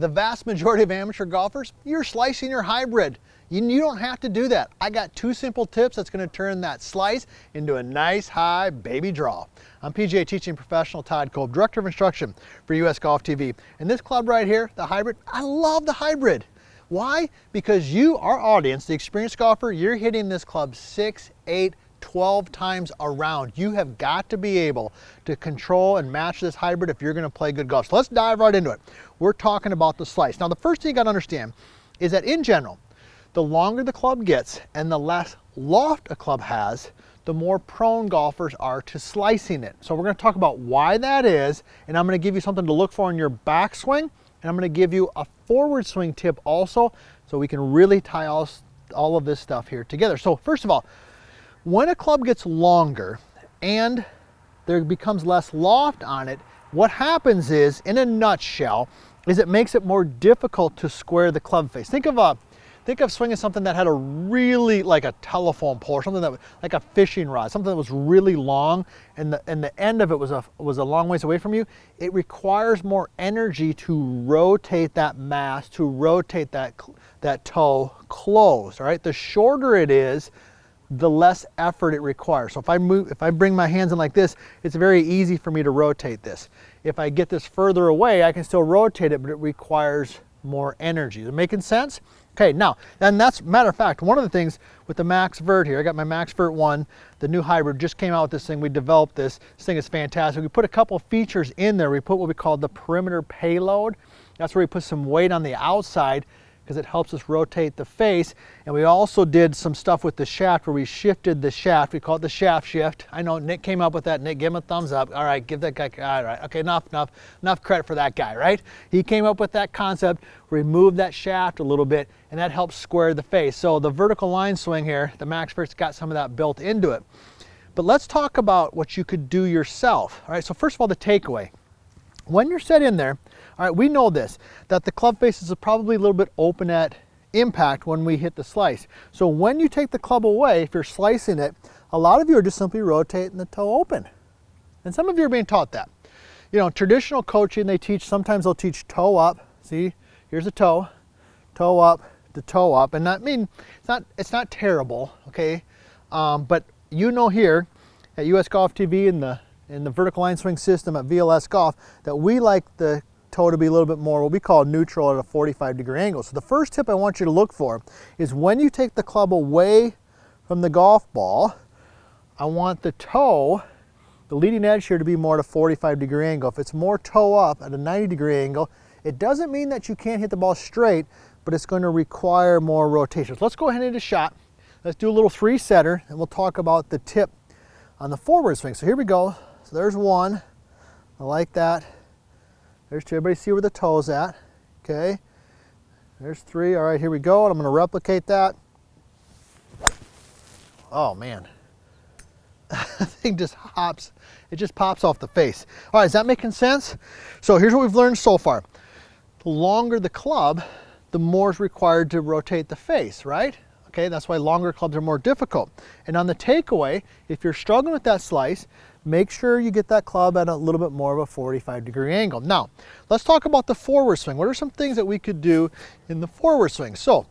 the vast majority of amateur golfers, you're slicing your hybrid. You don't have to do that. I got 2 simple tips that's going to turn that slice into a nice high baby draw. I'm PGA teaching professional Todd Kolb, Director of Instruction for US Golf TV. And this club right here, the hybrid, I love the hybrid. Why? Because you, our audience, the experienced golfer, you're hitting this club 6, 8, 12 times around. You have got to be able to control and match this hybrid if you're going to play good golf. So let's dive right into it. We're talking about the slice. Now the first thing you got to understand is that in general, the longer the club gets and the less loft a club has, the more prone golfers are to slicing it. So we're going to talk about why that is, and I'm going to give you something to look for in your backswing, and I'm going to give you a forward swing tip also, so we can really tie all of this stuff here together. So first of all, when a club gets longer and there becomes less loft on it, what happens is, in a nutshell, is it makes it more difficult to square the club face. Think of swinging something that had a really, like a telephone pole or something that like a fishing rod, something that was really long, and the end of it was a long ways away from you. It requires more energy to rotate that mass, to rotate that toe closed. All right, the shorter it is, the less effort it requires. So if I bring my hands in like this, it's very easy for me to rotate this. If I get this further away, I can still rotate it, but it requires more energy. Is it making sense? Okay, now, and that's, matter of fact, one of the things with the Max Vert here, I got my Max Vert 1, the new hybrid, just came out with this thing. We developed this. This thing is fantastic. We put a couple features in there. We put what we call the perimeter payload. That's where we put some weight on the outside because it helps us rotate the face. And we also did some stuff with the shaft where we shifted the shaft. We call it the shaft shift. I know Nick came up with that. Nick, give him a thumbs up. All right, give that guy, all right, okay, enough credit for that guy, right? He came up with that concept, remove that shaft a little bit, and that helps square the face. So the vertical line swing here, the Max Vert's got some of that built into it. But let's talk about what you could do yourself. All right, so first of all, the takeaway. When you're set in there, all right, we know this, that the club face is probably a little bit open at impact when we hit the slice. So when you take the club away, if you're slicing it, a lot of you are just simply rotating the toe open. And some of you are being taught that. You know, traditional coaching, sometimes they'll teach toe up. See, here's a toe up, the toe up. And that, I mean, it's not terrible, okay? But you know here at US Golf TV in the vertical line swing system at VLS Golf that we like the toe to be a little bit more what we call neutral at a 45-degree angle. So the first tip I want you to look for is when you take the club away from the golf ball, I want the toe, the leading edge here, to be more at a 45-degree angle. If it's more toe up at a 90-degree angle, it doesn't mean that you can't hit the ball straight, but it's going to require more rotation. So let's go ahead and hit a shot. Let's do a little 3-setter, and we'll talk about the tip on the forward swing. So here we go. So there's one. I like that. There's 2. Everybody see where the toe's at. Okay. There's 3. All right, here we go. And I'm going to replicate that. Oh, man. The thing just hops. It just pops off the face. All right, is that making sense? So here's what we've learned so far. The longer the club, the more is required to rotate the face, right? Okay, that's why longer clubs are more difficult. And on the takeaway, if you're struggling with that slice, make sure you get that club at a little bit more of a 45-degree angle. Now, let's talk about the forward swing. What are some things that we could do in the forward swing? So,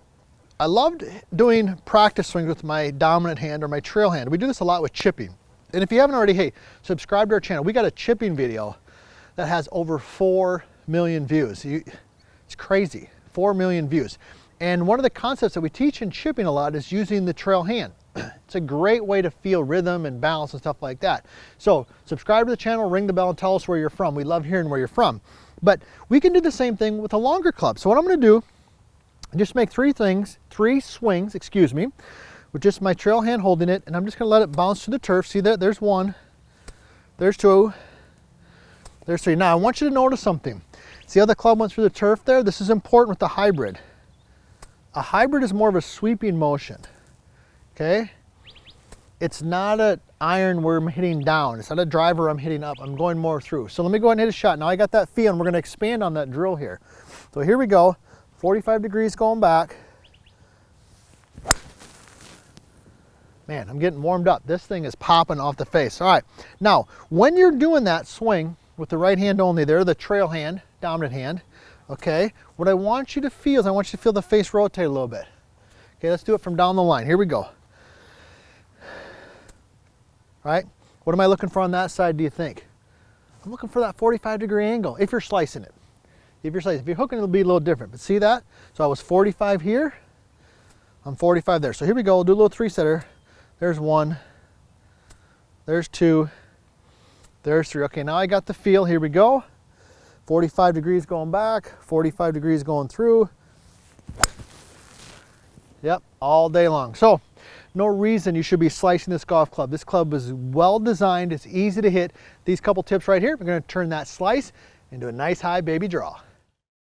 I loved doing practice swings with my dominant hand or my trail hand. We do this a lot with chipping. And if you haven't already, hey, subscribe to our channel. We got a chipping video that has over 4 million views. It's crazy, 4 million views. And one of the concepts that we teach in chipping a lot is using the trail hand. It's a great way to feel rhythm and balance and stuff like that. So subscribe to the channel, ring the bell, and tell us where you're from. We love hearing where you're from. But we can do the same thing with a longer club. So what I'm going to do, just make 3 swings, with just my trail hand holding it, and I'm just going to let it bounce to the turf. See that? There's 1, there's 2, there's 3. Now I want you to notice something. See how the club went through the turf there? This is important with the hybrid. A hybrid is more of a sweeping motion. Okay, it's not an iron where I'm hitting down. It's not a driver I'm hitting up. I'm going more through. So let me go ahead and hit a shot. Now I got that feel, and we're going to expand on that drill here. So here we go. 45 degrees going back. Man, I'm getting warmed up. This thing is popping off the face. All right. Now, when you're doing that swing with the right hand only there, the trail hand, dominant hand. Okay, what I want you to feel is I want you to feel the face rotate a little bit. Okay, let's do it from down the line. Here we go. All right, what am I looking for on that side, do you think? I'm looking for that 45-degree angle if you're slicing it. If you're hooking, it'll be a little different, but see that? So I was 45 here, I'm 45 there. So here we go, we'll do a little three-setter. There's one, there's two, there's three. Okay, now I got the feel, here we go. 45 degrees going back, 45 degrees going through. Yep, all day long. So no reason you should be slicing this golf club. This club is well designed, it's easy to hit. These couple tips right here, we're gonna turn that slice into a nice high baby draw.